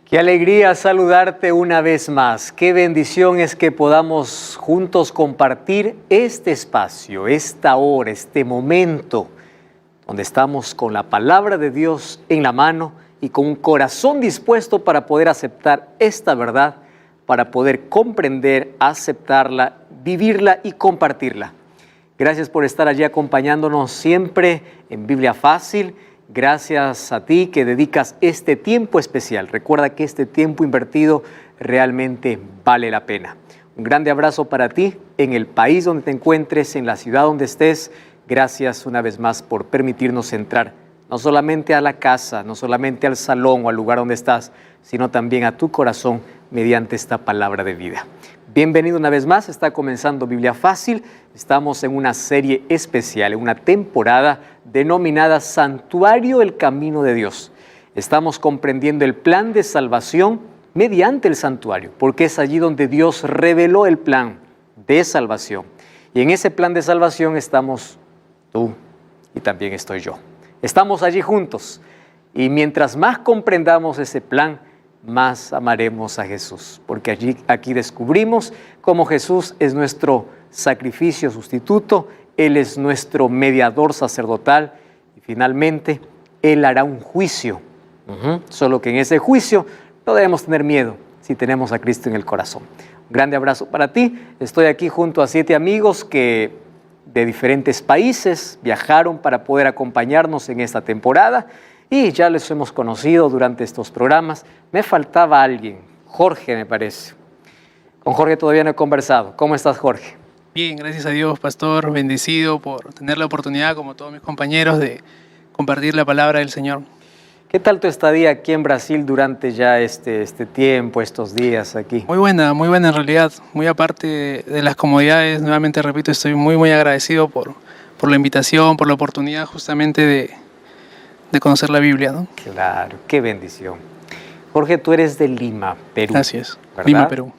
Qué alegría saludarte una vez más. Qué bendición es que podamos juntos compartir este espacio, esta hora, este momento, donde estamos con la palabra de Dios en la mano y con un corazón dispuesto para poder aceptar esta verdad, para poder comprender, aceptarla, vivirla y compartirla. Gracias por estar allí acompañándonos siempre en Biblia Fácil. Gracias a ti que dedicas este tiempo especial. Recuerda que este tiempo invertido realmente vale la pena. Un grande abrazo para ti en el país donde te encuentres, en la ciudad donde estés. Gracias una vez más por permitirnos entrar no solamente a la casa, no solamente al salón o al lugar donde estás, sino también a tu corazón mediante esta palabra de vida. Bienvenido una vez más, está comenzando Biblia Fácil. Estamos en una serie especial, en una temporada denominada Santuario el Camino de Dios. Estamos comprendiendo el plan de salvación mediante el santuario, porque es allí donde Dios reveló el plan de salvación. Y en ese plan de salvación estamos tú y también estoy yo. Estamos allí juntos y mientras más comprendamos ese plan, más amaremos a Jesús, porque aquí descubrimos cómo Jesús es nuestro sacrificio sustituto, Él es nuestro mediador sacerdotal y finalmente Él hará un juicio. Solo que en ese juicio no debemos tener miedo si tenemos a Cristo en el corazón. Un grande abrazo para ti. Estoy aquí junto a 7 amigos que de diferentes países viajaron para poder acompañarnos en esta temporada y ya les hemos conocido durante estos programas. Me faltaba alguien, Jorge me parece. Con Jorge todavía no he conversado. ¿Cómo estás, Jorge? Bien, gracias a Dios, pastor, bendecido por tener la oportunidad, como todos mis compañeros, de compartir la palabra del Señor. ¿Qué tal tu estadía aquí en Brasil durante ya este tiempo, estos días aquí? Muy buena en realidad. Muy aparte de las comodidades, nuevamente repito, estoy muy agradecido por la invitación, por la oportunidad justamente de conocer la Biblia, ¿no? Claro, qué bendición. Jorge, tú eres de Lima, Perú. Gracias, ¿verdad? Lima, Perú.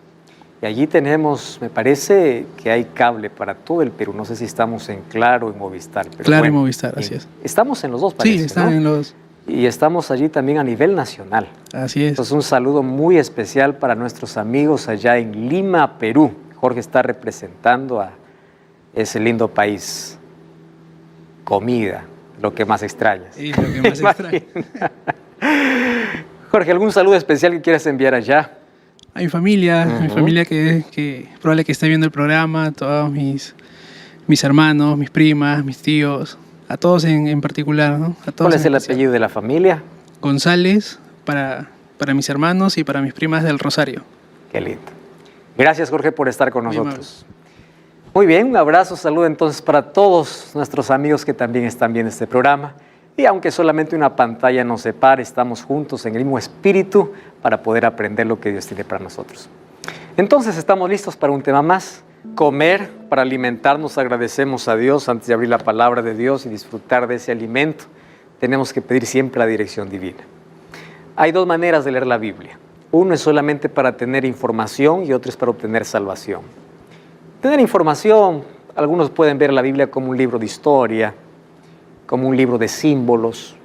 Y allí tenemos, me parece que hay cable para todo el Perú. No sé si estamos en Claro o en Movistar. Pero Claro, bueno, y Movistar, así es. Estamos en los dos, parece, Sí, están, ¿no? en los... Y estamos allí también a nivel nacional. Así es. Entonces un saludo muy especial para nuestros amigos allá en Lima, Perú. Jorge está representando a ese lindo país. Comida, lo que más extrañas. Sí, lo que más extraño. Jorge, ¿algún saludo especial que quieras enviar allá? A mi familia que probable que esté viendo el programa, todos mis hermanos, mis primas, mis tíos, a todos en particular, ¿no? A todos. ¿Cuál es el apellido de la familia? González, para mis hermanos y para mis primas del Rosario. Qué lindo. Gracias, Jorge, por estar con nosotros. Muy bien, un abrazo, saludo entonces para todos nuestros amigos que también están viendo este programa. Y aunque solamente una pantalla nos separe, estamos juntos en el mismo espíritu para poder aprender lo que Dios tiene para nosotros. Entonces, estamos listos para un tema más. Comer, para alimentarnos, agradecemos a Dios antes de abrir la palabra de Dios y disfrutar de ese alimento. Tenemos que pedir siempre la dirección divina. Hay 2 maneras de leer la Biblia. Uno es solamente para tener información y otro es para obtener salvación. Tener información, algunos pueden ver la Biblia como un libro de historia, como un libro de símbolos.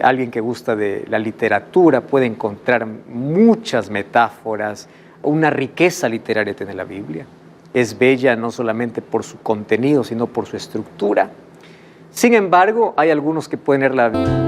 Alguien que gusta de la literatura puede encontrar muchas metáforas, una riqueza literaria tiene la Biblia. Es bella no solamente por su contenido, sino por su estructura. Sin embargo, hay algunos que pueden leer la Biblia.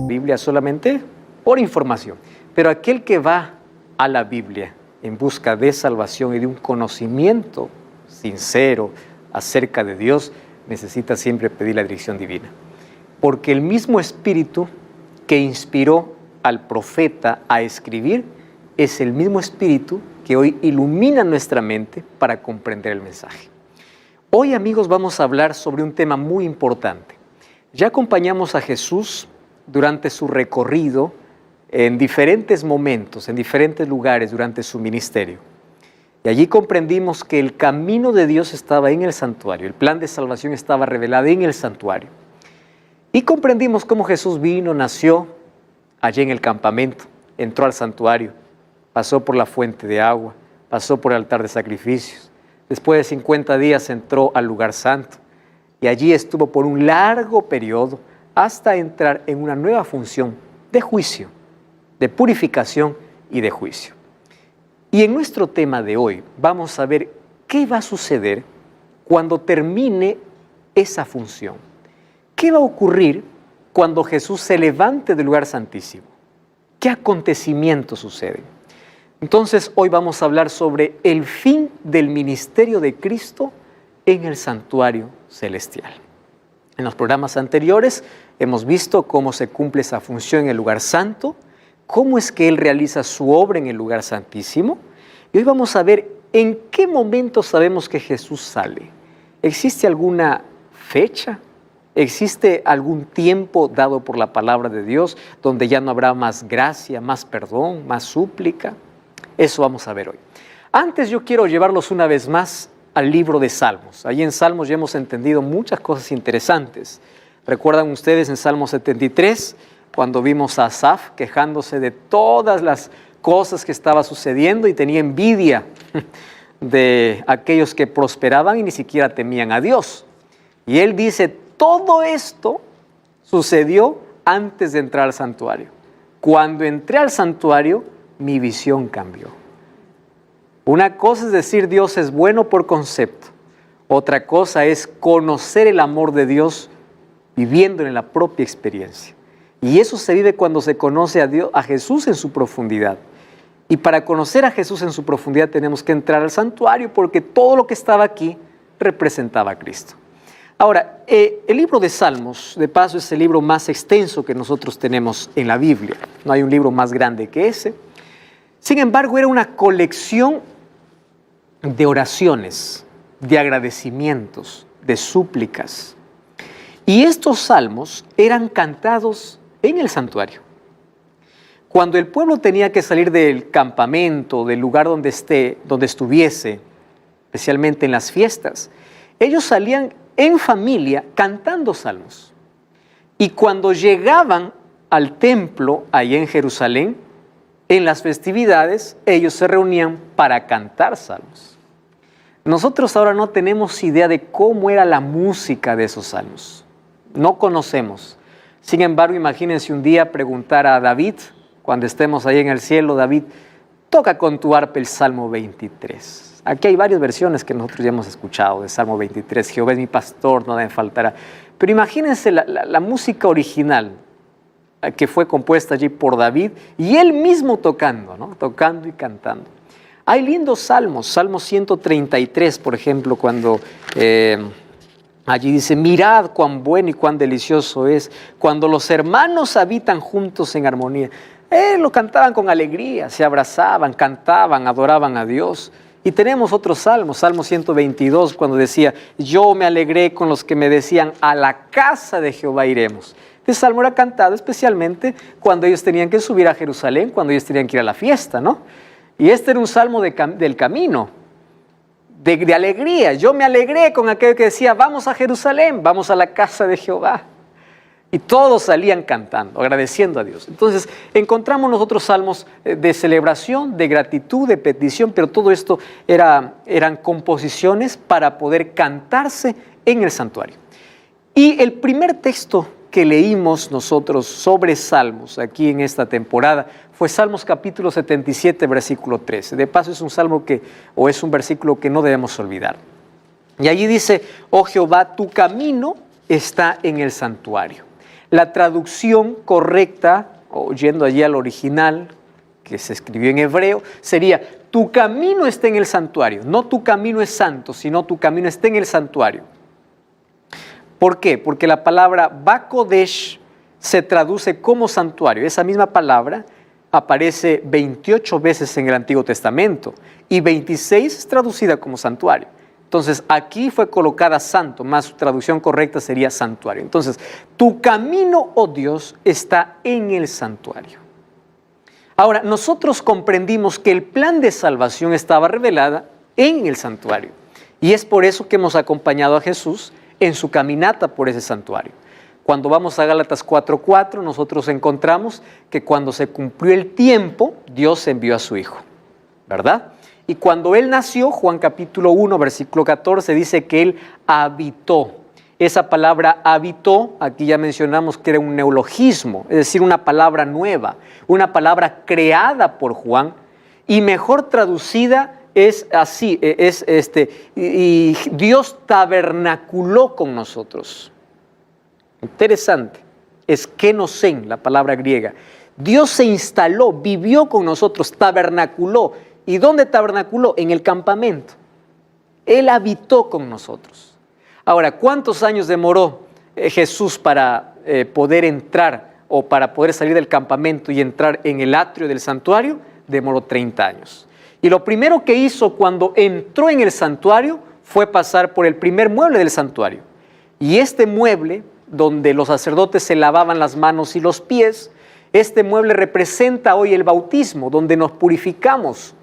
Biblia solamente por información, pero aquel que va a la Biblia en busca de salvación y de un conocimiento sincero acerca de Dios, necesita siempre pedir la dirección divina. Porque el mismo Espíritu que inspiró al profeta a escribir es el mismo Espíritu que hoy ilumina nuestra mente para comprender el mensaje. Hoy, amigos, vamos a hablar sobre un tema muy importante. Ya acompañamos a Jesús durante su recorrido en diferentes momentos, en diferentes lugares durante su ministerio. Y allí comprendimos que el camino de Dios estaba en el santuario, el plan de salvación estaba revelado en el santuario. Y comprendimos cómo Jesús vino, nació allí en el campamento, entró al santuario, pasó por la fuente de agua, pasó por el altar de sacrificios. Después de 50 días entró al lugar santo y allí estuvo por un largo periodo hasta entrar en una nueva función de juicio, de purificación y de juicio. Y en nuestro tema de hoy vamos a ver qué va a suceder cuando termine esa función. ¿Qué va a ocurrir cuando Jesús se levante del lugar santísimo? ¿Qué acontecimientos suceden? Entonces hoy vamos a hablar sobre el fin del ministerio de Cristo en el santuario celestial. En los programas anteriores hemos visto cómo se cumple esa función en el lugar santo, cómo es que Él realiza su obra en el lugar santísimo. Y hoy vamos a ver en qué momento sabemos que Jesús sale. ¿Existe alguna fecha? ¿Existe algún tiempo dado por la palabra de Dios donde ya no habrá más gracia, más perdón, más súplica? Eso vamos a ver hoy. Antes yo quiero llevarlos una vez más al libro de Salmos. Allí en Salmos ya hemos entendido muchas cosas interesantes. ¿Recuerdan ustedes en Salmo 73 cuando vimos a Asaf quejándose de todas las cosas que estaba sucediendo y tenía envidia de aquellos que prosperaban y ni siquiera temían a Dios? Y él dice, todo esto sucedió antes de entrar al santuario. Cuando entré al santuario, mi visión cambió. Una cosa es decir Dios es bueno por concepto. Otra cosa es conocer el amor de Dios viviéndolo en la propia experiencia. Y eso se vive cuando se conoce a Dios, a Jesús en su profundidad. Y para conocer a Jesús en su profundidad tenemos que entrar al santuario porque todo lo que estaba aquí representaba a Cristo. Ahora, el libro de Salmos, de paso, es el libro más extenso que nosotros tenemos en la Biblia. No hay un libro más grande que ese. Sin embargo, era una colección de oraciones, de agradecimientos, de súplicas. Y estos salmos eran cantados en el santuario. Cuando el pueblo tenía que salir del campamento, del lugar donde estuviese, especialmente en las fiestas, ellos salían en familia cantando salmos. Y cuando llegaban al templo, ahí en Jerusalén, en las festividades, ellos se reunían para cantar salmos. Nosotros ahora no tenemos idea de cómo era la música de esos salmos. No conocemos. Sin embargo, imagínense un día preguntar a David, cuando estemos ahí en el cielo, David, toca con tu arpa el Salmo 23. Aquí hay varias versiones que nosotros ya hemos escuchado de Salmo 23. Jehová es mi pastor, nada me faltará. Pero imagínense la música original que fue compuesta allí por David y él mismo tocando, ¿no? Tocando y cantando. Hay lindos salmos, Salmo 133, por ejemplo, cuando allí dice, mirad cuán bueno y cuán delicioso es cuando los hermanos habitan juntos en armonía. Lo cantaban con alegría, se abrazaban, cantaban, adoraban a Dios. Y tenemos otros salmos, Salmo 122, cuando decía, yo me alegré con los que me decían, a la casa de Jehová iremos. Este salmo era cantado especialmente cuando ellos tenían que subir a Jerusalén, cuando ellos tenían que ir a la fiesta, ¿no? Y este era un salmo del camino, de alegría. Yo me alegré con aquello que decía, vamos a Jerusalén, vamos a la casa de Jehová. Y todos salían cantando, agradeciendo a Dios. Entonces, encontramos nosotros salmos de celebración, de gratitud, de petición, pero todo esto eran composiciones para poder cantarse en el santuario. Y el primer texto que leímos nosotros sobre salmos aquí en esta temporada fue Salmos capítulo 77, versículo 13. De paso es un salmo es un versículo que no debemos olvidar. Y allí dice, oh Jehová, tu camino está en el santuario. La traducción correcta, o yendo allí al original, que se escribió en hebreo, sería: tu camino está en el santuario. No tu camino es santo, sino tu camino está en el santuario. ¿Por qué? Porque la palabra Bakodesh se traduce como santuario. Esa misma palabra aparece 28 veces en el Antiguo Testamento y 26 es traducida como santuario. Entonces, aquí fue colocada santo, más su traducción correcta sería santuario. Entonces, tu camino, oh Dios, está en el santuario. Ahora, nosotros comprendimos que el plan de salvación estaba revelada en el santuario. Y es por eso que hemos acompañado a Jesús en su caminata por ese santuario. Cuando vamos a Gálatas 4:4, nosotros encontramos que cuando se cumplió el tiempo, Dios envió a su Hijo, ¿verdad? Y cuando Él nació, Juan capítulo 1, versículo 14, dice que Él habitó. Esa palabra habitó, aquí ya mencionamos que era un neologismo, es decir, una palabra nueva, una palabra creada por Juan, y mejor traducida es así, y Dios tabernaculó con nosotros. Interesante, es kenosen, la palabra griega. Dios se instaló, vivió con nosotros, tabernaculó. ¿Y dónde tabernaculó? En el campamento. Él habitó con nosotros. Ahora, ¿cuántos años demoró Jesús para poder entrar o para poder salir del campamento y entrar en el atrio del santuario? Demoró 30 años. Y lo primero que hizo cuando entró en el santuario fue pasar por el primer mueble del santuario. Y este mueble, donde los sacerdotes se lavaban las manos y los pies, este mueble representa hoy el bautismo, donde nos purificamos,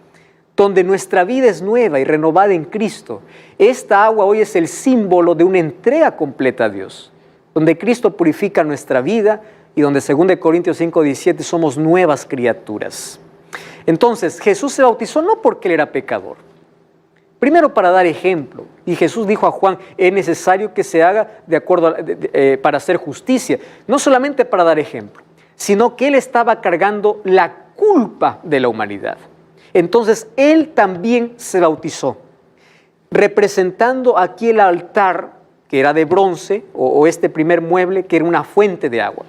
donde nuestra vida es nueva y renovada en Cristo. Esta agua hoy es el símbolo de una entrega completa a Dios, donde Cristo purifica nuestra vida y donde 2 Corintios 5:17 somos nuevas criaturas. Entonces, Jesús se bautizó no porque Él era pecador, primero para dar ejemplo. Y Jesús dijo a Juan, es necesario que se haga de acuerdo para hacer justicia, no solamente para dar ejemplo, sino que Él estaba cargando la culpa de la humanidad. Entonces, Él también se bautizó, representando aquí el altar, que era de bronce, o este primer mueble, que era una fuente de agua.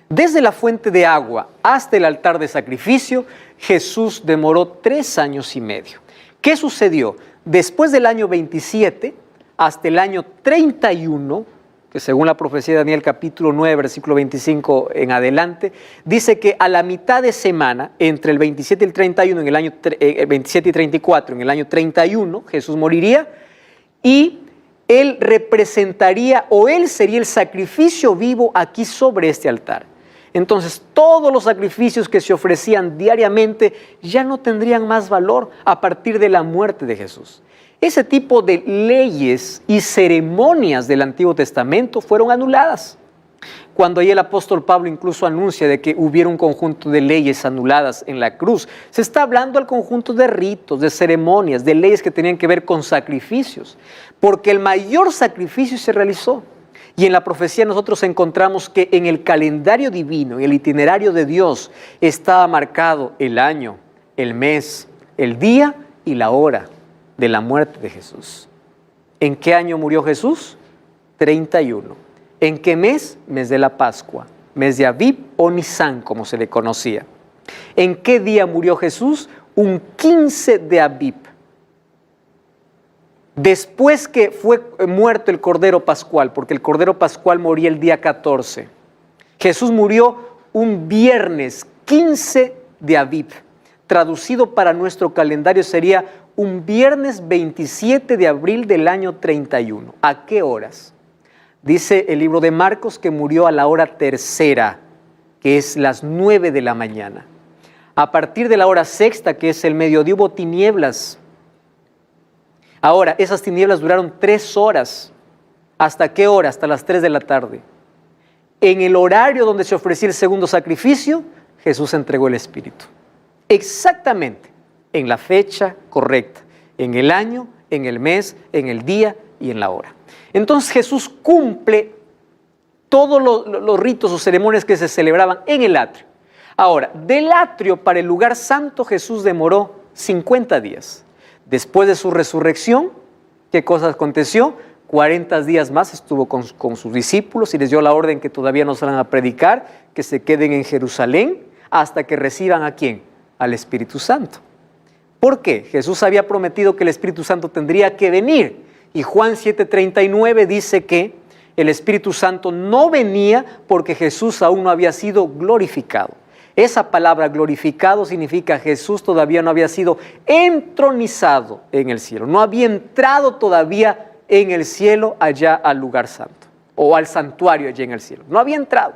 Desde la fuente de agua hasta el altar de sacrificio, Jesús demoró 3 años y medio. ¿Qué sucedió? Después del año 27 hasta el año 31, que según la profecía de Daniel capítulo 9, versículo 25 en adelante, dice que a la mitad de semana, entre el 27 y el 31, en el año 27 y 34, en el año 31, Jesús moriría y Él representaría, o Él sería el sacrificio vivo aquí sobre este altar. Entonces, todos los sacrificios que se ofrecían diariamente ya no tendrían más valor a partir de la muerte de Jesús. Ese tipo de leyes y ceremonias del Antiguo Testamento fueron anuladas. Cuando ahí el apóstol Pablo incluso anuncia de que hubiera un conjunto de leyes anuladas en la cruz, se está hablando al conjunto de ritos, de ceremonias, de leyes que tenían que ver con sacrificios, porque el mayor sacrificio se realizó. Y en la profecía nosotros encontramos que en el calendario divino, en el itinerario de Dios, estaba marcado el año, el mes, el día y la hora de la muerte de Jesús. ¿En qué año murió Jesús? 31. ¿En qué mes? Mes de la Pascua, mes de Abib o Nisán, como se le conocía. ¿En qué día murió Jesús? Un 15 de Abib. Después que fue muerto el Cordero Pascual, porque el Cordero Pascual moría el día 14. Jesús murió un viernes 15 de Abib. Traducido para nuestro calendario sería un viernes 27 de abril del año 31. ¿A qué horas? Dice el libro de Marcos que murió a la hora tercera, que es las 9 de la mañana. A partir de la hora sexta, que es el mediodía, hubo tinieblas. Ahora, esas tinieblas duraron 3 horas. ¿Hasta qué hora? Hasta las 3 de la tarde. En el horario donde se ofrecía el segundo sacrificio, Jesús entregó el Espíritu. Exactamente, en la fecha correcta, en el año, en el mes, en el día y en la hora. Entonces Jesús cumple todos los ritos o ceremonias que se celebraban en el atrio. Ahora, del atrio para el lugar santo Jesús demoró 50 días. Después de su resurrección, ¿qué cosa aconteció? 40 días más estuvo con sus discípulos y les dio la orden que todavía no salgan a predicar, que se queden en Jerusalén, hasta que reciban ¿a quién? Al Espíritu Santo. ¿Por qué? Jesús había prometido que el Espíritu Santo tendría que venir. Y Juan 7:39 dice que el Espíritu Santo no venía porque Jesús aún no había sido glorificado. Esa palabra glorificado significa Jesús todavía no había sido entronizado en el cielo. No había entrado todavía en el cielo allá al lugar santo o al santuario allá en el cielo. No había entrado.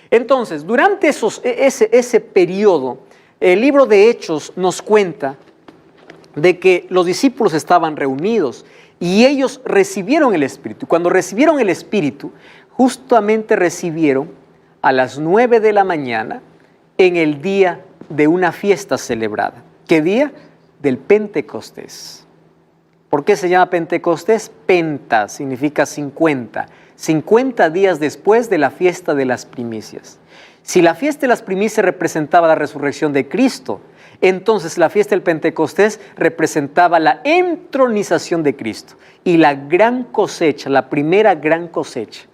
Entonces, durante ese periodo, el libro de Hechos nos cuenta de que los discípulos estaban reunidos y ellos recibieron el Espíritu. Cuando recibieron el Espíritu, justamente recibieron a las 9 de la mañana en el día de una fiesta celebrada. ¿Qué día? Del Pentecostés. ¿Por qué se llama Pentecostés? Penta significa 50. 50 días después de la fiesta de las primicias. Si la fiesta de las primicias representaba la resurrección de Cristo, entonces la fiesta del Pentecostés representaba la entronización de Cristo y la gran cosecha, la primera gran cosecha.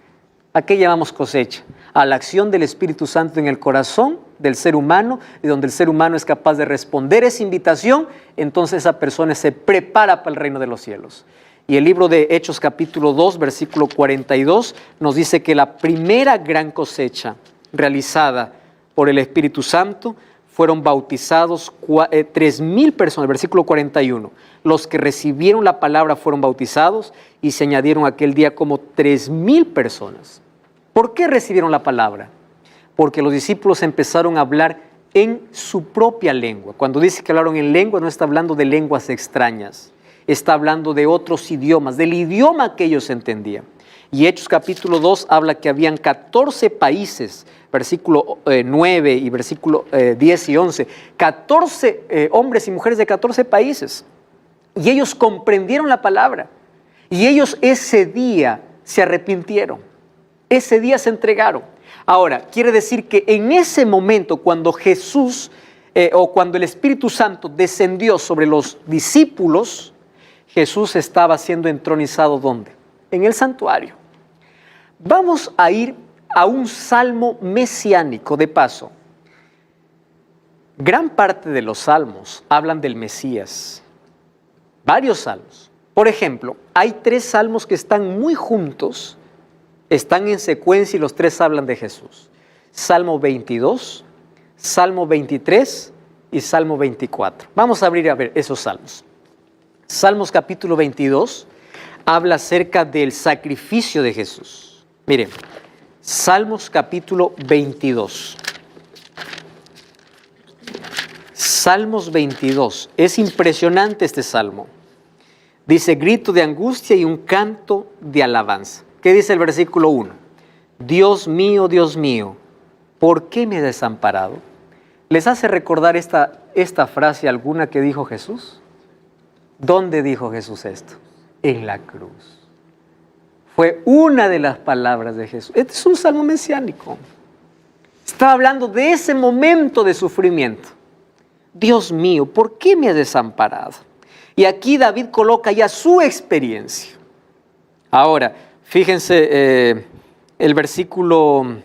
¿A qué llamamos cosecha? A la acción del Espíritu Santo en el corazón del ser humano, y donde el ser humano es capaz de responder esa invitación, entonces esa persona se prepara para el reino de los cielos. Y el libro de Hechos capítulo 2, versículo 42, nos dice que la primera gran cosecha realizada por el Espíritu Santo fueron bautizados 3,000 personas, versículo 41. Los que recibieron la palabra fueron bautizados y se añadieron aquel día como 3,000 personas. ¿Por qué recibieron la palabra? Porque los discípulos empezaron a hablar en su propia lengua. Cuando dice que hablaron en lengua, no está hablando de lenguas extrañas, está hablando de otros idiomas, del idioma que ellos entendían. Y Hechos capítulo 2 habla que habían 14 países, versículo 9 y versículo 10 y 11, 14 hombres y mujeres de 14 países. Y ellos comprendieron la palabra. Y ellos ese día se arrepintieron. Ese día se entregaron. Ahora, quiere decir que en ese momento, cuando Jesús o cuando el Espíritu Santo descendió sobre los discípulos, Jesús estaba siendo entronizado, ¿dónde? En el santuario. Vamos a ir a un salmo mesiánico de paso. Gran parte de los salmos hablan del Mesías. Varios salmos. Por ejemplo, hay 3 salmos que están muy juntos, están en secuencia y los 3 hablan de Jesús. Salmo 22, Salmo 23 y Salmo 24. Vamos a abrir a ver esos salmos. Salmos capítulo 22 habla acerca del sacrificio de Jesús. Miren, Salmos capítulo 22. Salmos 22. Es impresionante este salmo. Dice, grito de angustia y un canto de alabanza. ¿Qué dice el versículo 1? Dios mío, ¿por qué me has desamparado? ¿Les hace recordar esta frase alguna que dijo Jesús? ¿Dónde dijo Jesús esto? En la cruz. Fue una de las palabras de Jesús. Este es un salmo mesiánico. Está hablando de ese momento de sufrimiento. Dios mío, ¿por qué me has desamparado? Y aquí David coloca ya su experiencia. Ahora, fíjense el versículo,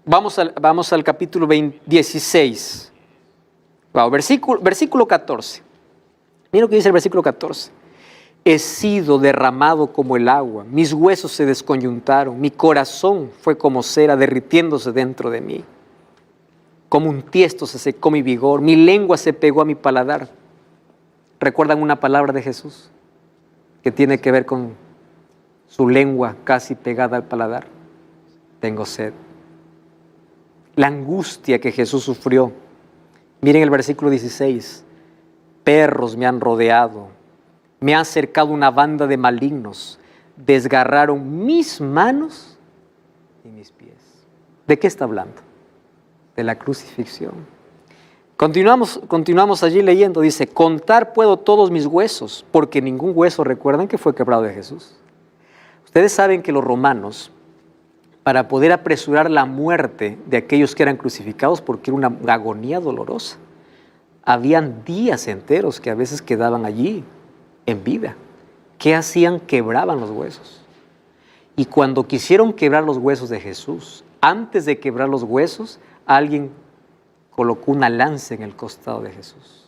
vamos al capítulo 16. Wow, versículo 14. Mira lo que dice el versículo 14. He sido derramado como el agua, mis huesos se desconyuntaron, mi corazón fue como cera derritiéndose dentro de mí. Como un tiesto se secó mi vigor, mi lengua se pegó a mi paladar. ¿Recuerdan una palabra de Jesús que tiene que ver con su lengua casi pegada al paladar? Tengo sed. La angustia que Jesús sufrió. Miren el versículo 16. Perros me han rodeado, me ha cercado una banda de malignos, desgarraron mis manos y mis pies. ¿De qué está hablando? De la crucifixión. Continuamos allí leyendo, dice, contar puedo todos mis huesos, porque ningún hueso, recuerdan que fue quebrado de Jesús. Ustedes saben que los romanos, para poder apresurar la muerte de aquellos que eran crucificados, porque era una agonía dolorosa, habían días enteros que a veces quedaban allí en vida. ¿Qué hacían? Quebraban los huesos. Y cuando quisieron quebrar los huesos de Jesús, antes de quebrar los huesos, alguien colocó una lanza en el costado de Jesús.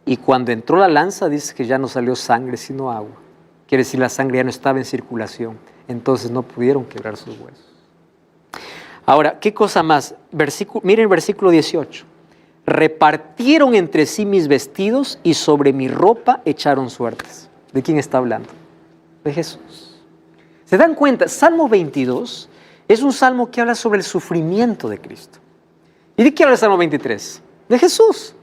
Y cuando entró la lanza, dice que ya no salió sangre, sino agua. Quiere decir, la sangre ya no estaba en circulación. Entonces no pudieron quebrar sus huesos. Ahora, ¿qué cosa más? Miren el versículo 18. Repartieron entre sí mis vestidos y sobre mi ropa echaron suertes. ¿De quién está hablando? De Jesús. ¿Se dan cuenta? Salmo 22 es un salmo que habla sobre el sufrimiento de Cristo. ¿Y de qué habla el Salmo 23? De Jesús.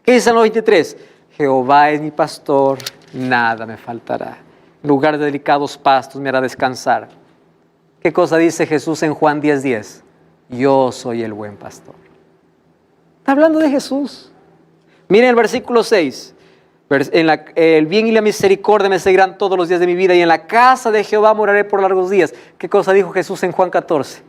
¿Qué dice el Salmo 23? Jehová es mi pastor, nada me faltará. En lugar de delicados pastos me hará descansar. ¿Qué cosa dice Jesús en Juan 10:10? Yo soy el buen pastor. Está hablando de Jesús. Miren el versículo 6. El bien y la misericordia me seguirán todos los días de mi vida y en la casa de Jehová moraré por largos días. ¿Qué cosa dijo Jesús en Juan 14?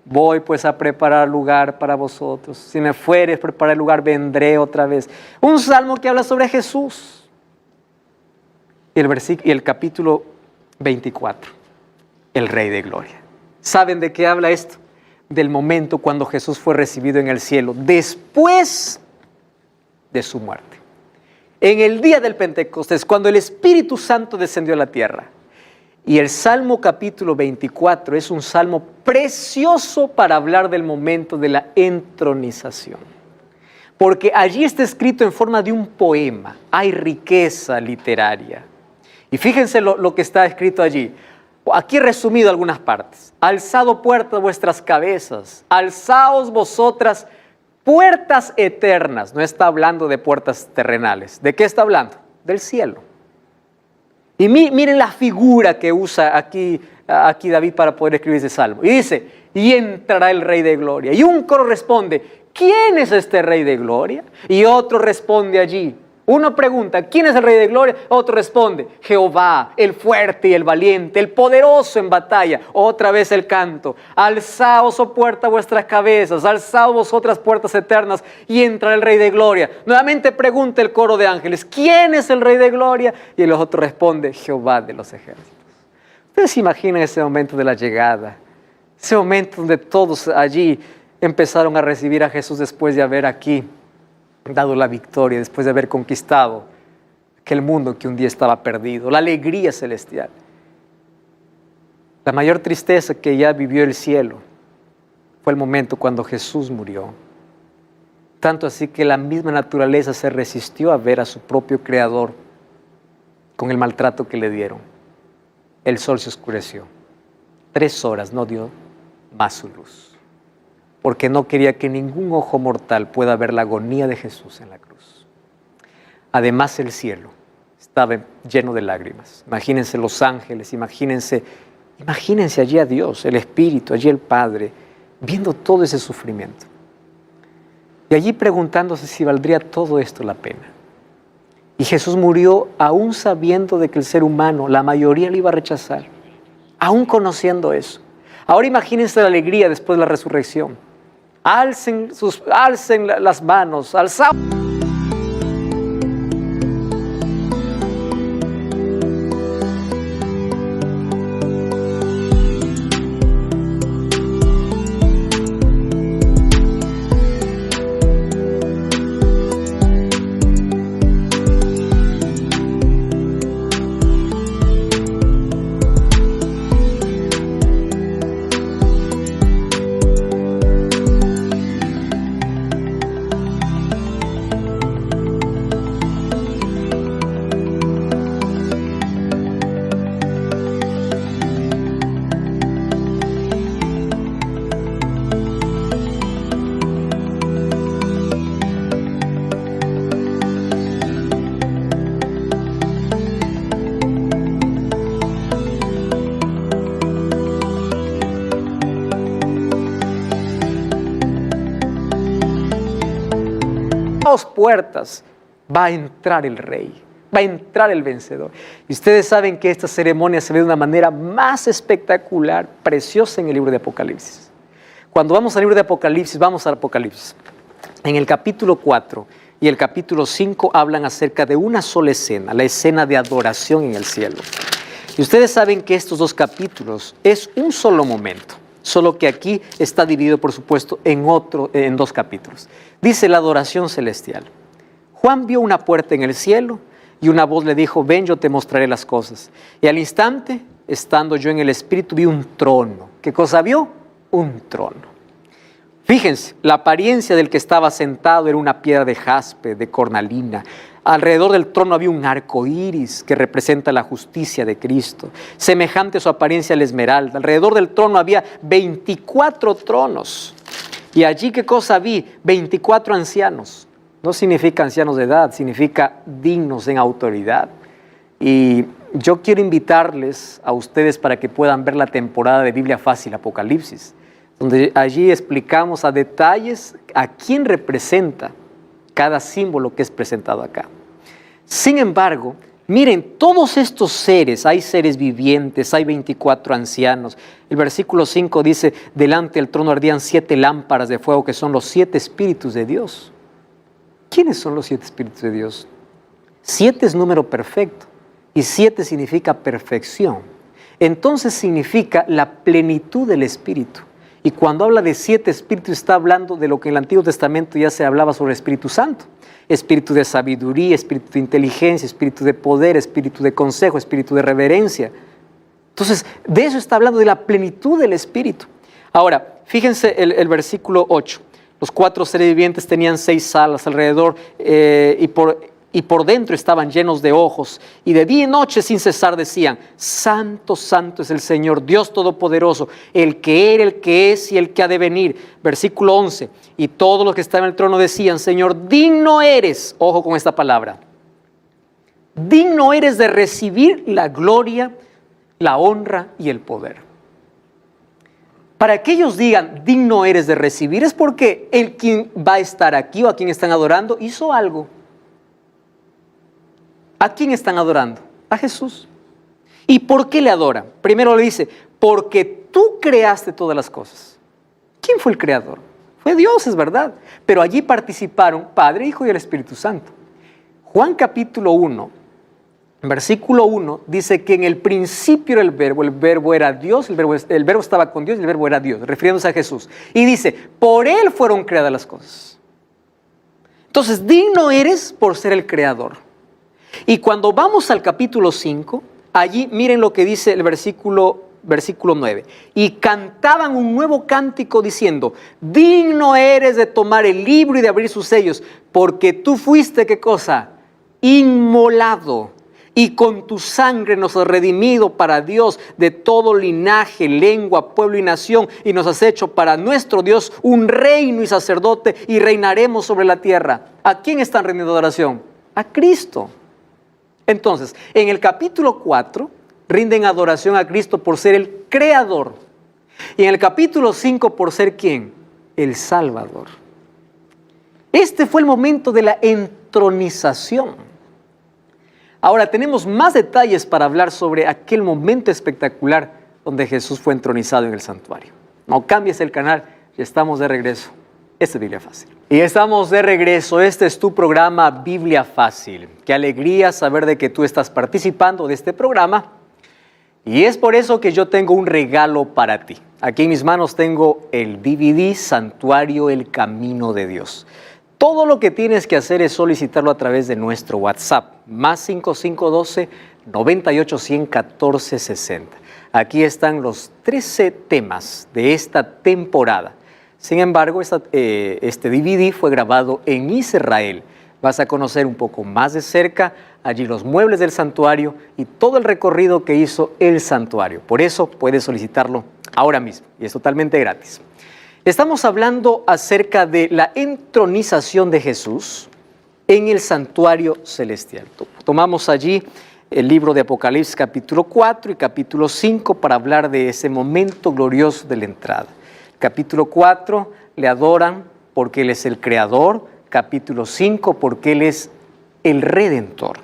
Voy pues a preparar lugar para vosotros. Si me fueres a preparar el lugar, vendré otra vez. Un salmo que habla sobre Jesús. Y el capítulo 24, el Rey de Gloria. ¿Saben de qué habla esto? Del momento cuando Jesús fue recibido en el cielo, después de su muerte. En el día del Pentecostés, cuando el Espíritu Santo descendió a la tierra. Y el Salmo capítulo 24 es un salmo precioso para hablar del momento de la entronización. Porque allí está escrito en forma de un poema, hay riqueza literaria. Y fíjense lo que está escrito allí. Aquí he resumido algunas partes. Alzado puertas vuestras cabezas, alzaos vosotras puertas eternas. No está hablando de puertas terrenales. ¿De qué está hablando? Del cielo. Y miren la figura que usa aquí David para poder escribir ese salmo. Y dice, y entrará el Rey de Gloria. Y un coro responde, ¿quién es este Rey de Gloria? Y otro responde allí. Uno pregunta, ¿quién es el Rey de Gloria? Otro responde, Jehová, el fuerte y el valiente, el poderoso en batalla. Otra vez el canto, alzaos, oh puerta, vuestras cabezas, alzaos vosotras puertas eternas y entra el Rey de Gloria. Nuevamente pregunta el coro de ángeles, ¿quién es el Rey de Gloria? Y el otro responde, Jehová de los ejércitos. Ustedes se imaginan ese momento de la llegada, ese momento donde todos allí empezaron a recibir a Jesús después de haber aquí dado la victoria, después de haber conquistado aquel mundo que un día estaba perdido, la alegría celestial. La mayor tristeza que ya vivió el cielo fue el momento cuando Jesús murió. Tanto así que la misma naturaleza se resistió a ver a su propio Creador con el maltrato que le dieron. El sol se oscureció. 3 horas no dio más su luz, porque no quería que ningún ojo mortal pueda ver la agonía de Jesús en la cruz. Además, el cielo estaba lleno de lágrimas. Imagínense los ángeles, imagínense allí a Dios, el Espíritu, allí el Padre, viendo todo ese sufrimiento. Y allí preguntándose si valdría todo esto la pena. Y Jesús murió aún sabiendo de que el ser humano, la mayoría lo iba a rechazar, aún conociendo eso. Ahora imagínense la alegría después de la resurrección. Alcen las manos, alzaos. Puertas, va a entrar el Rey, va a entrar el vencedor. Y ustedes saben que esta ceremonia se ve de una manera más espectacular, preciosa en el libro de Apocalipsis. Cuando vamos al libro de Apocalipsis, vamos al Apocalipsis. En el capítulo 4 y el capítulo 5 hablan acerca de una sola escena, la escena de adoración en el cielo. Y ustedes saben que estos 2 capítulos es un solo momento. solo que aquí está dividido, por supuesto, en dos capítulos. Dice la adoración celestial. Juan vio una puerta en el cielo y una voz le dijo, ven, yo te mostraré las cosas. Y al instante, estando yo en el Espíritu, vi un trono. ¿Qué cosa vio? Un trono. Fíjense, la apariencia del que estaba sentado era una piedra de jaspe, de cornalina. Alrededor del trono había un arco iris que representa la justicia de Cristo, semejante a su apariencia al esmeralda. Alrededor del trono había 24 tronos. Y allí, ¿qué cosa vi? 24 ancianos. No significa ancianos de edad, significa dignos en autoridad. Y yo quiero invitarles a ustedes para que puedan ver la temporada de Biblia Fácil, Apocalipsis, donde allí explicamos a detalles a quién representa cada símbolo que es presentado acá. Sin embargo, miren, todos estos seres, hay seres vivientes, hay 24 ancianos. El versículo 5 dice, delante del trono ardían 7 lámparas de fuego, que son los 7 espíritus de Dios. ¿Quiénes son los 7 espíritus de Dios? 7 es número perfecto y 7 significa perfección. Entonces significa la plenitud del Espíritu. Y cuando habla de 7 espíritus, está hablando de lo que en el Antiguo Testamento ya se hablaba sobre el Espíritu Santo. Espíritu de sabiduría, espíritu de inteligencia, espíritu de poder, espíritu de consejo, espíritu de reverencia. Entonces, de eso está hablando, de la plenitud del Espíritu. Ahora, fíjense el versículo 8. Los 4 seres vivientes tenían 6 salas alrededor y por dentro estaban llenos de ojos, y de día y noche sin cesar decían, Santo, Santo es el Señor, Dios Todopoderoso, el que era, el que es y el que ha de venir. Versículo 11, y todos los que estaban en el trono decían, Señor, digno eres, ojo con esta palabra, digno eres de recibir la gloria, la honra y el poder. Para que ellos digan, digno eres de recibir, es porque el quien va a estar aquí o a quien están adorando hizo algo. ¿A quién están adorando? A Jesús. ¿Y por qué le adoran? Primero le dice, porque tú creaste todas las cosas. ¿Quién fue el creador? Fue Dios, es verdad. Pero allí participaron Padre, Hijo y el Espíritu Santo. Juan capítulo 1, versículo 1, dice que en el principio era el verbo era Dios, el verbo estaba con Dios y el verbo era Dios, refiriéndose a Jesús. Y dice, por Él fueron creadas las cosas. Entonces, digno eres por ser el creador. Y cuando vamos al capítulo 5, allí miren lo que dice el versículo 9. Y cantaban un nuevo cántico diciendo, digno eres de tomar el libro y de abrir sus sellos, porque tú fuiste, ¿qué cosa? Inmolado. Y con tu sangre nos has redimido para Dios de todo linaje, lengua, pueblo y nación. Y nos has hecho para nuestro Dios un reino y sacerdote y reinaremos sobre la tierra. ¿A quién están rindiendo adoración? A Cristo. Entonces, en el capítulo 4, rinden adoración a Cristo por ser el creador. Y en el capítulo 5, por ser ¿quién? El Salvador. Este fue el momento de la entronización. Ahora, tenemos más detalles para hablar sobre aquel momento espectacular donde Jesús fue entronizado en el santuario. No cambies el canal, ya estamos de regreso. Esta es Biblia Fácil. Y estamos de regreso. Este es tu programa Biblia Fácil. Qué alegría saber de que tú estás participando de este programa. Y es por eso que yo tengo un regalo para ti. Aquí en mis manos tengo el DVD Santuario El Camino de Dios. Todo lo que tienes que hacer es solicitarlo a través de nuestro WhatsApp. Más 5512 98 14 60. Aquí están los 13 temas de esta temporada. Sin embargo, este DVD fue grabado en Israel. Vas a conocer un poco más de cerca allí los muebles del santuario y todo el recorrido que hizo el santuario. Por eso puedes solicitarlo ahora mismo y es totalmente gratis. Estamos hablando acerca de la entronización de Jesús en el santuario celestial. Tomamos allí el libro de Apocalipsis capítulo 4 y capítulo 5 para hablar de ese momento glorioso de la entrada. Capítulo 4, le adoran porque Él es el Creador. Capítulo 5, porque Él es el Redentor.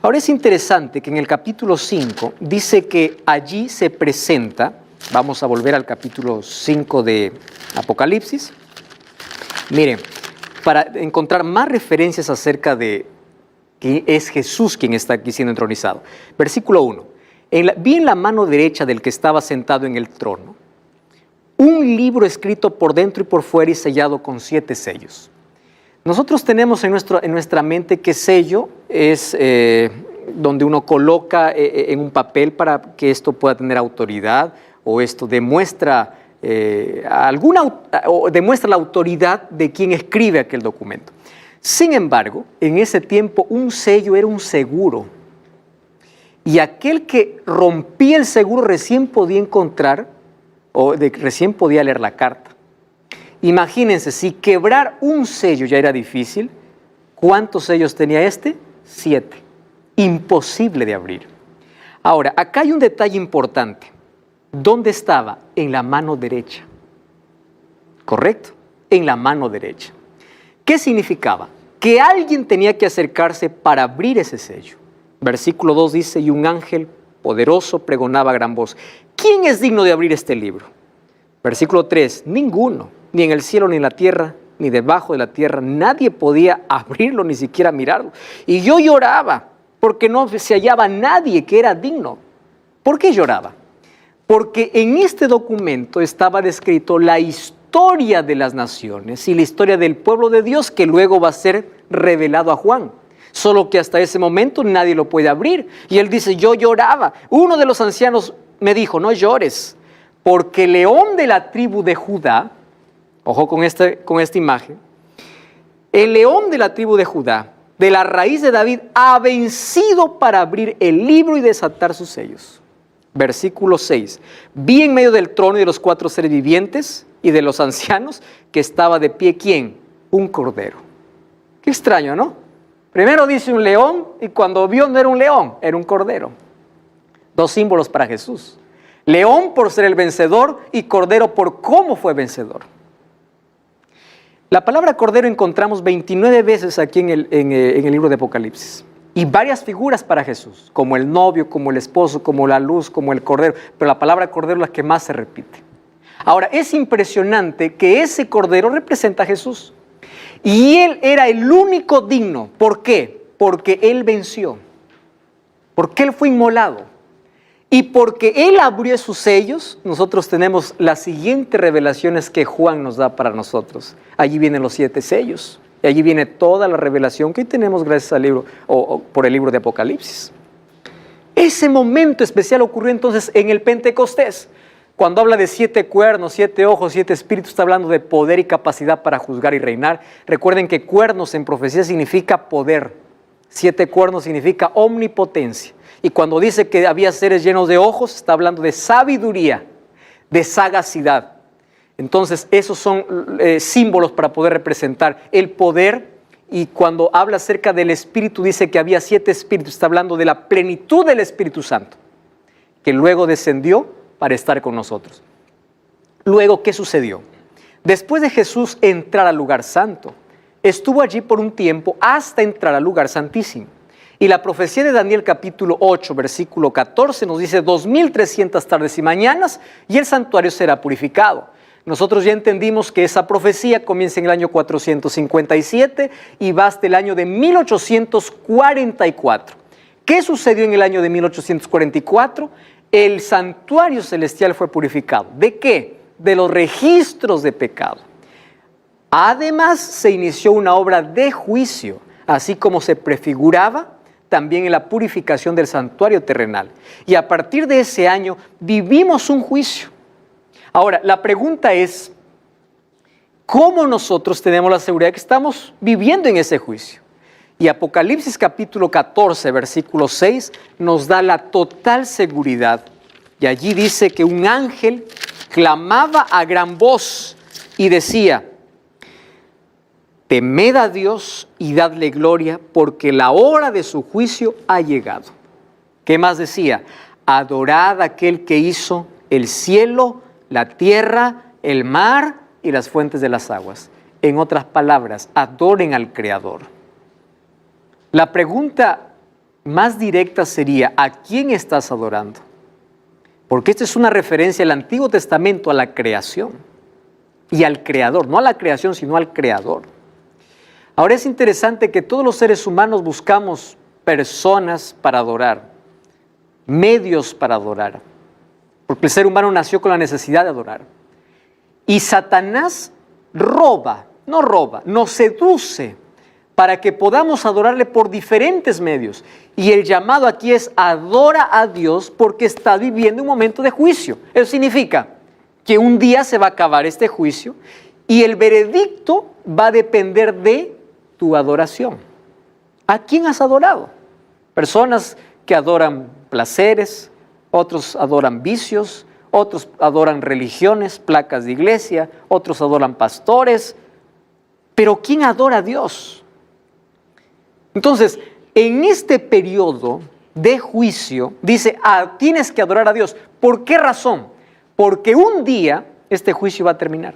Ahora es interesante que en el capítulo 5 dice que allí se presenta, vamos a volver al capítulo 5 de Apocalipsis. Miren, para encontrar más referencias acerca de que es Jesús quien está aquí siendo entronizado. Versículo 1. Vi en la mano derecha del que estaba sentado en el trono un libro escrito por dentro y por fuera y sellado con 7 sellos. Nosotros tenemos en nuestra mente que sello es donde uno coloca en un papel para que esto pueda tener autoridad, o esto demuestra demuestra la autoridad de quien escribe aquel documento. Sin embargo, en ese tiempo un sello era un seguro, y aquel que rompía el seguro recién podía encontrar recién podía leer la carta. Imagínense, si quebrar un sello ya era difícil, ¿cuántos sellos tenía este? 7. Imposible de abrir. Ahora, acá hay un detalle importante. ¿Dónde estaba? En la mano derecha. ¿Correcto? En la mano derecha. ¿Qué significaba? Que alguien tenía que acercarse para abrir ese sello. Versículo 2 dice, y un ángel poderoso pregonaba a gran voz, ¿quién es digno de abrir este libro? Versículo 3, ninguno, ni en el cielo ni en la tierra, ni debajo de la tierra, nadie podía abrirlo, ni siquiera mirarlo. Y yo lloraba, porque no se hallaba nadie que era digno. ¿Por qué lloraba? Porque en este documento estaba descrito la historia de las naciones y la historia del pueblo de Dios que luego va a ser revelado a Juan. Solo que hasta ese momento nadie lo puede abrir. Y él dice, yo lloraba. Uno de los ancianos me dijo, no llores, porque el león de la tribu de Judá, ojo con esta imagen, el león de la tribu de Judá, de la raíz de David, ha vencido para abrir el libro y desatar sus sellos. Versículo 6, vi en medio del trono y de los 4 seres vivientes y de los ancianos que estaba de pie, ¿quién? Un cordero. Qué extraño, ¿no? Primero dice un león y cuando vio no era un león, era un cordero. 2 símbolos para Jesús. León por ser el vencedor y cordero por cómo fue vencedor. La palabra cordero encontramos 29 veces aquí en el libro de Apocalipsis. Y varias figuras para Jesús, como el novio, como el esposo, como la luz, como el cordero. Pero la palabra cordero es la que más se repite. Ahora, es impresionante que ese cordero representa a Jesús. Y él era el único digno. ¿Por qué? Porque él venció. Porque él fue inmolado. Y porque él abrió sus sellos, nosotros tenemos las siguientes revelaciones que Juan nos da para nosotros. Allí vienen los 7 sellos. Y allí viene toda la revelación que hoy tenemos gracias al libro, o por el libro de Apocalipsis. Ese momento especial ocurrió entonces en el Pentecostés. Cuando habla de 7 cuernos, 7 ojos, 7 espíritus, está hablando de poder y capacidad para juzgar y reinar. Recuerden que cuernos en profecía significa poder. 7 cuernos significa omnipotencia. Y cuando dice que había seres llenos de ojos, está hablando de sabiduría, de sagacidad. Entonces, esos son símbolos para poder representar el poder. Y cuando habla acerca del Espíritu, dice que había 7 espíritus. Está hablando de la plenitud del Espíritu Santo, que luego descendió para estar con nosotros. Luego, ¿qué sucedió? Después de Jesús entrar al lugar santo, estuvo allí por un tiempo hasta entrar al lugar santísimo. Y la profecía de Daniel capítulo 8, versículo 14 nos dice 2300 tardes y mañanas y el santuario será purificado. Nosotros ya entendimos que esa profecía comienza en el año 457 y va hasta el año de 1844. ¿Qué sucedió en el año de 1844? El santuario celestial fue purificado. ¿De qué? De los registros de pecado. Además, se inició una obra de juicio, así como se prefiguraba también en la purificación del santuario terrenal. Y a partir de ese año vivimos un juicio. Ahora, la pregunta es, ¿cómo nosotros tenemos la seguridad de que estamos viviendo en ese juicio? Y Apocalipsis capítulo 14, versículo 6, nos da la total seguridad. Y allí dice que un ángel clamaba a gran voz y decía, temed a Dios y dadle gloria, porque la hora de su juicio ha llegado. ¿Qué más decía? Adorad a aquel que hizo el cielo, la tierra, el mar y las fuentes de las aguas. En otras palabras, adoren al Creador. La pregunta más directa sería, ¿a quién estás adorando? Porque esta es una referencia al Antiguo Testamento, a la creación y al Creador, no a la creación, sino al Creador. Ahora es interesante que todos los seres humanos buscamos personas para adorar, medios para adorar, porque el ser humano nació con la necesidad de adorar. Y Satanás nos seduce para que podamos adorarle por diferentes medios. Y el llamado aquí es: adora a Dios porque estás viviendo un momento de juicio. Eso significa que un día se va a acabar este juicio y el veredicto va a depender de tu adoración. ¿A quién has adorado? Personas que adoran placeres, otros adoran vicios, otros adoran religiones, placas de iglesia, otros adoran pastores. Pero ¿quién adora a Dios? Entonces, en este periodo de juicio, dice, tienes que adorar a Dios. ¿Por qué razón? Porque un día este juicio va a terminar.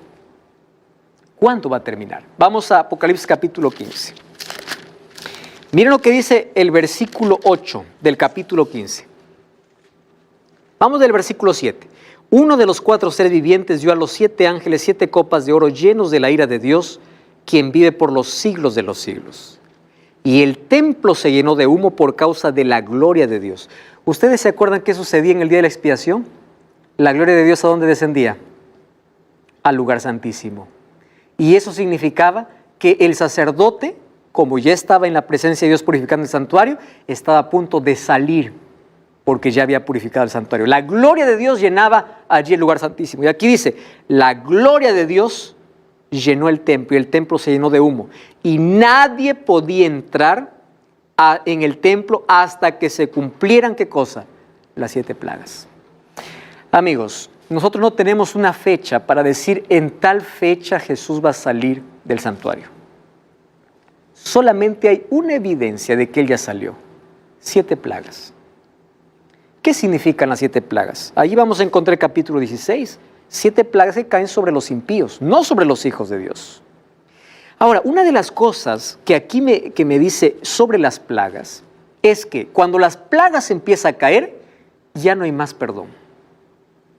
¿Cuándo va a terminar? Vamos a Apocalipsis capítulo 15. Miren lo que dice el versículo 8 del capítulo 15. Vamos del versículo 7. Uno de los 4 seres vivientes dio a los 7 ángeles 7 copas de oro llenos de la ira de Dios, quien vive por los siglos de los siglos. Y el templo se llenó de humo por causa de la gloria de Dios. ¿Ustedes se acuerdan qué sucedía en el día de la expiación? La gloria de Dios, ¿a dónde descendía? Al lugar santísimo. Y eso significaba que el sacerdote, como ya estaba en la presencia de Dios purificando el santuario, estaba a punto de salir porque ya había purificado el santuario. La gloria de Dios llenaba allí el lugar santísimo. Y aquí dice, la gloria de Dios llenó el templo y el templo se llenó de humo. Y nadie podía entrar en el templo hasta que se cumplieran, ¿qué cosa? Las 7 plagas. Amigos, nosotros no tenemos una fecha para decir en tal fecha Jesús va a salir del santuario. Solamente hay una evidencia de que Él ya salió. 7 plagas. ¿Qué significan las 7 plagas? Allí vamos a encontrar el capítulo 16. 7 plagas que caen sobre los impíos, no sobre los hijos de Dios. Ahora, una de las cosas que aquí me dice sobre las plagas es que cuando las plagas empiezan a caer, ya no hay más perdón.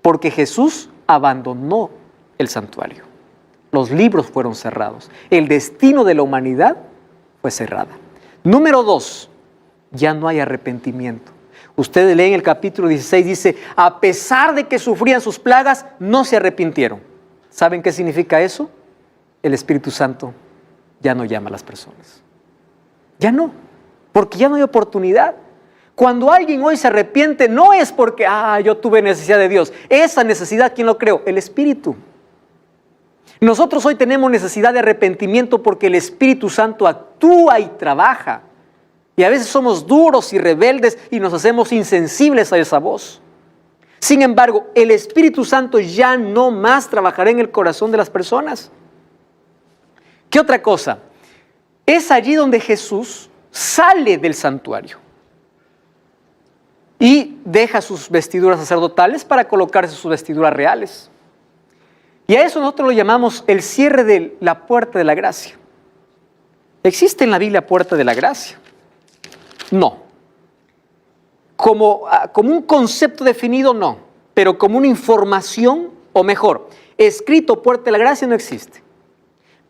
Porque Jesús abandonó el santuario. Los libros fueron cerrados. El destino de la humanidad fue cerrada. Número 2, ya no hay arrepentimiento. Ustedes leen el capítulo 16, dice, a pesar de que sufrían sus plagas, no se arrepintieron. ¿Saben qué significa eso? El Espíritu Santo ya no llama a las personas. Ya no, porque ya no hay oportunidad. Cuando alguien hoy se arrepiente, no es porque, yo tuve necesidad de Dios. Esa necesidad, ¿quién lo creó? El Espíritu. Nosotros hoy tenemos necesidad de arrepentimiento porque el Espíritu Santo actúa y trabaja. Y a veces somos duros y rebeldes y nos hacemos insensibles a esa voz. Sin embargo, el Espíritu Santo ya no más trabajará en el corazón de las personas. ¿Qué otra cosa? Es allí donde Jesús sale del santuario y deja sus vestiduras sacerdotales para colocarse sus vestiduras reales. Y a eso nosotros lo llamamos el cierre de la puerta de la gracia. ¿Existe en la Biblia puerta de la gracia? No. Como un concepto definido, no. Pero como una información, o mejor, escrito puerta de la gracia no existe.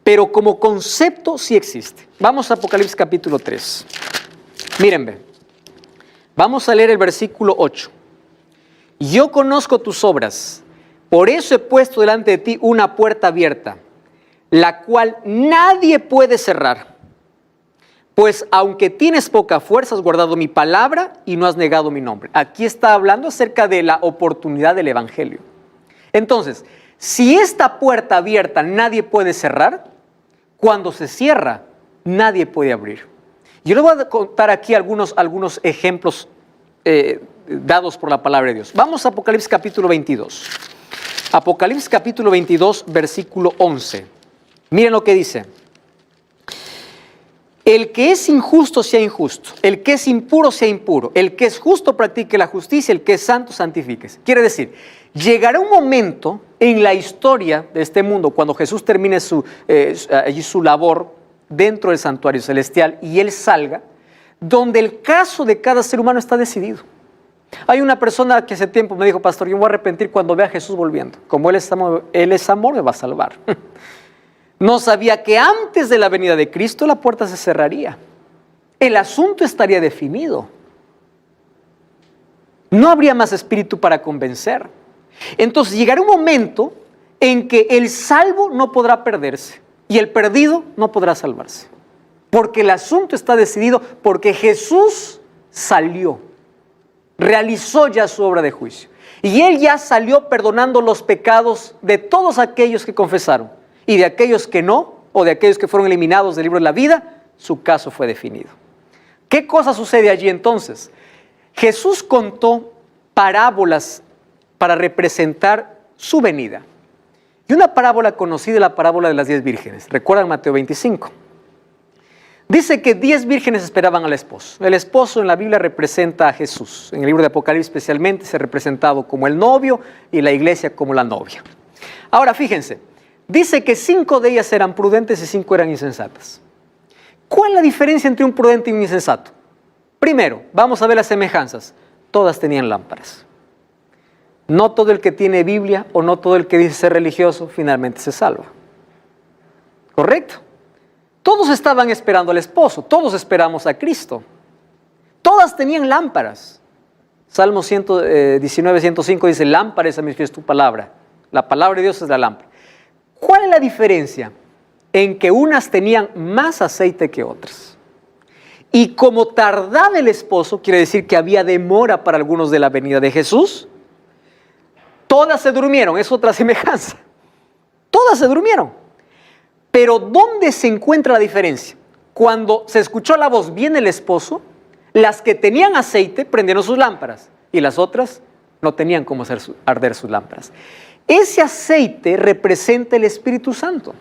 Pero como concepto sí existe. Vamos a Apocalipsis capítulo 3. Mírenme. Vamos a leer el versículo 8. Yo conozco tus obras, por eso he puesto delante de ti una puerta abierta, la cual nadie puede cerrar. Pues aunque tienes poca fuerza, has guardado mi palabra y no has negado mi nombre. Aquí está hablando acerca de la oportunidad del evangelio. Entonces, si esta puerta abierta nadie puede cerrar, cuando se cierra, nadie puede abrir. Yo les voy a contar aquí algunos ejemplos dados por la palabra de Dios. Vamos a Apocalipsis capítulo 22. Apocalipsis capítulo 22, versículo 11. Miren lo que dice. El que es injusto sea injusto, el que es impuro sea impuro, el que es justo practique la justicia, el que es santo santifíquese. Quiere decir, llegará un momento en la historia de este mundo, cuando Jesús termine su labor dentro del santuario celestial y Él salga, donde el caso de cada ser humano está decidido. Hay una persona que hace tiempo me dijo, pastor, yo me voy a arrepentir cuando vea a Jesús volviendo. Como Él es amor, me va a salvar. No sabía que antes de la venida de Cristo la puerta se cerraría. El asunto estaría definido. No habría más espíritu para convencer. Entonces llegará un momento en que el salvo no podrá perderse y el perdido no podrá salvarse. Porque el asunto está decidido, porque Jesús salió, realizó ya su obra de juicio. Y Él ya salió perdonando los pecados de todos aquellos que confesaron. Y de aquellos que no, o de aquellos que fueron eliminados del libro de la vida, su caso fue definido. ¿Qué cosa sucede allí entonces? Jesús contó parábolas para representar su venida. Y una parábola conocida es la parábola de las 10 vírgenes. ¿Recuerdan Mateo 25? Dice que 10 vírgenes esperaban al esposo. El esposo en la Biblia representa a Jesús. En el libro de Apocalipsis especialmente se ha representado como el novio y la iglesia como la novia. Ahora fíjense, dice que 5 de ellas eran prudentes y 5 eran insensatas. ¿Cuál es la diferencia entre un prudente y un insensato? Primero, vamos a ver las semejanzas. Todas tenían lámparas. No todo el que tiene Biblia o no todo el que dice ser religioso finalmente se salva. ¿Correcto? Todos estaban esperando al esposo, todos esperamos a Cristo. Todas tenían lámparas. Salmo 119, 105 dice, lámpara es a mis pies tu palabra. La palabra de Dios es la lámpara. ¿Cuál es la diferencia? En que unas tenían más aceite que otras. Y como tardaba el esposo, quiere decir que había demora para algunos de la venida de Jesús, todas se durmieron, es otra semejanza. Todas se durmieron. Pero ¿dónde se encuentra la diferencia? Cuando se escuchó la voz, viene el esposo, las que tenían aceite prendieron sus lámparas y las otras no tenían cómo hacer arder sus lámparas. Ese aceite representa el Espíritu Santo.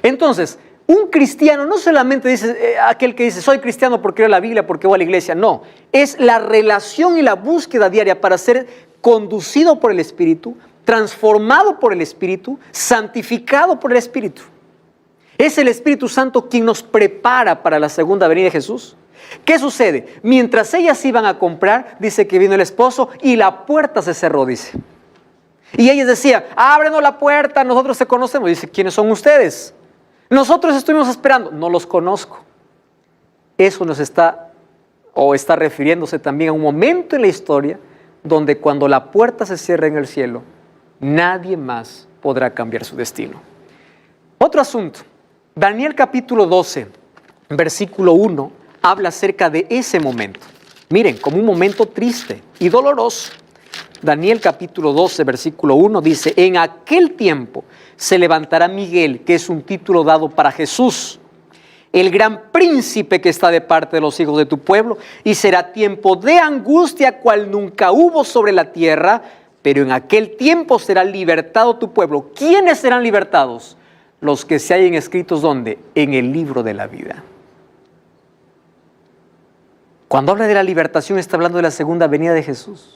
Entonces, un cristiano no solamente dice aquel que dice soy cristiano porque leo la Biblia, porque voy a la iglesia, no. Es la relación y la búsqueda diaria para ser conducido por el Espíritu, transformado por el Espíritu, santificado por el Espíritu. Es el Espíritu Santo quien nos prepara para la segunda venida de Jesús. ¿Qué sucede? Mientras ellas iban a comprar, dice que vino el esposo y la puerta se cerró, dice. Y ellas decían, ábrenos la puerta, nosotros te conocemos. Dice, ¿quiénes son ustedes? Nosotros estuvimos esperando, no los conozco. Eso nos está refiriéndose también a un momento en la historia donde cuando la puerta se cierra en el cielo, nadie más podrá cambiar su destino. Otro asunto, Daniel capítulo 12, versículo 1, habla acerca de ese momento. Miren, como un momento triste y doloroso. Daniel capítulo 12, versículo 1 dice, en aquel tiempo se levantará Miguel, que es un título dado para Jesús, el gran príncipe que está de parte de los hijos de tu pueblo, y será tiempo de angustia cual nunca hubo sobre la tierra, pero en aquel tiempo será libertado tu pueblo. ¿Quiénes serán libertados? Los que se hallen escritos, ¿dónde? En el libro de la vida. Cuando habla de la libertación está hablando de la segunda venida de Jesús.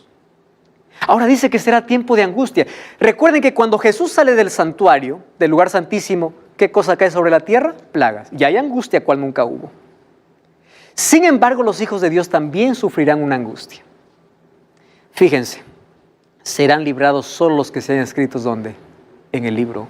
Ahora dice que será tiempo de angustia. Recuerden que cuando Jesús sale del santuario, del lugar santísimo, ¿qué cosa cae sobre la tierra? Plagas. Y hay angustia cual nunca hubo. Sin embargo, los hijos de Dios también sufrirán una angustia. Fíjense, serán librados solo los que se hayan escritos, ¿dónde? En el libro.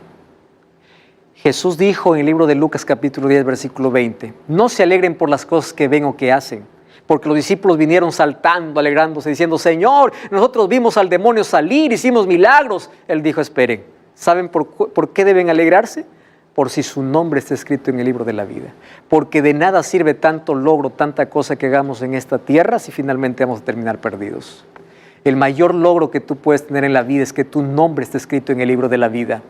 Jesús dijo en el libro de Lucas capítulo 10, versículo 20, no se alegren por las cosas que ven o que hacen, porque los discípulos vinieron saltando, alegrándose, diciendo, Señor, nosotros vimos al demonio salir, hicimos milagros. Él dijo, esperen, ¿saben por qué deben alegrarse? Por si su nombre está escrito en el libro de la vida. Porque de nada sirve tanto logro, tanta cosa que hagamos en esta tierra si finalmente vamos a terminar perdidos. El mayor logro que tú puedes tener en la vida es que tu nombre esté escrito en el libro de la vida.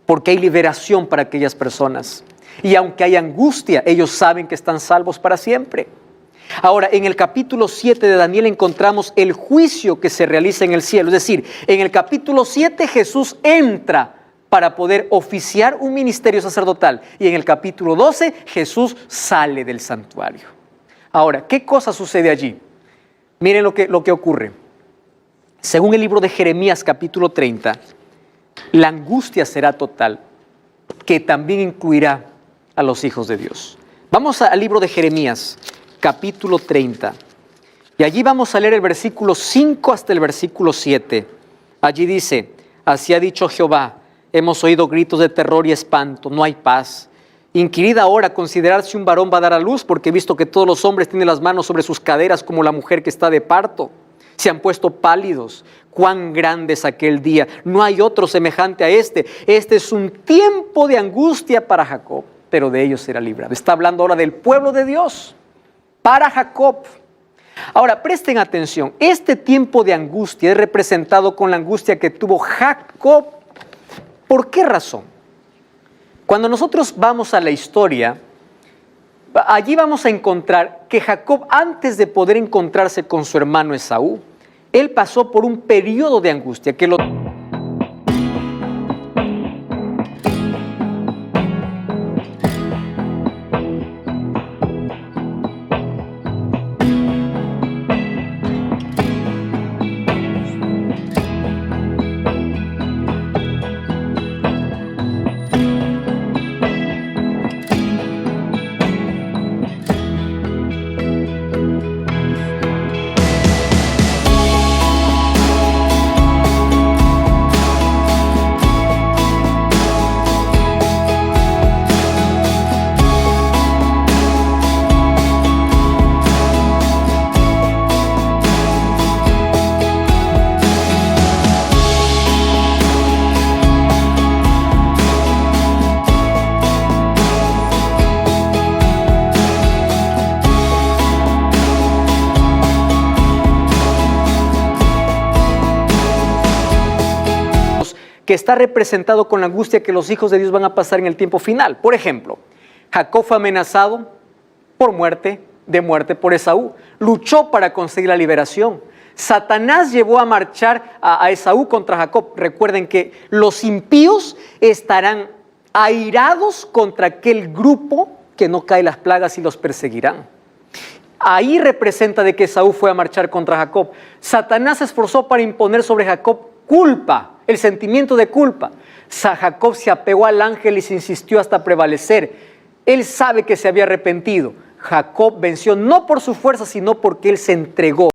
Porque hay liberación para aquellas personas. Y aunque hay angustia, ellos saben que están salvos para siempre. Ahora, en el capítulo 7 de Daniel encontramos el juicio que se realiza en el cielo. Es decir, en el capítulo 7 Jesús entra para poder oficiar un ministerio sacerdotal. Y en el capítulo 12 Jesús sale del santuario. Ahora, ¿qué cosa sucede allí? Miren lo que ocurre. Según el libro de Jeremías capítulo 30, la angustia será total, que también incluirá a los hijos de Dios. Vamos al libro de Jeremías capítulo 30, y allí vamos a leer el versículo 5 hasta el versículo 7. Allí dice, así ha dicho Jehová, hemos oído gritos de terror y espanto, no hay paz. Inquirid ahora, considerad si un varón va a dar a luz, porque he visto que todos los hombres tienen las manos sobre sus caderas como la mujer que está de parto. Se han puesto pálidos. Cuán grande es aquel día. No hay otro semejante a este. Este es un tiempo de angustia para Jacob, pero de ellos será librado. Está hablando ahora del pueblo de Dios, para Jacob. Ahora, presten atención. Este tiempo de angustia es representado con la angustia que tuvo Jacob. ¿Por qué razón? Cuando nosotros vamos a la historia, allí vamos a encontrar que Jacob, antes de poder encontrarse con su hermano Esaú, él pasó por un periodo de angustia que lo... que está representado con la angustia que los hijos de Dios van a pasar en el tiempo final. Por ejemplo, Jacob fue amenazado de muerte por Esaú. Luchó para conseguir la liberación. Satanás llevó a marchar a Esaú contra Jacob. Recuerden que los impíos estarán airados contra aquel grupo que no cae las plagas y los perseguirán. Ahí representa de que Esaú fue a marchar contra Jacob. Satanás se esforzó para imponer sobre Jacob culpa, el sentimiento de culpa. Jacob se apegó al ángel y se insistió hasta prevalecer. Él sabe que se había arrepentido. Jacob venció no por su fuerza, sino porque él se entregó.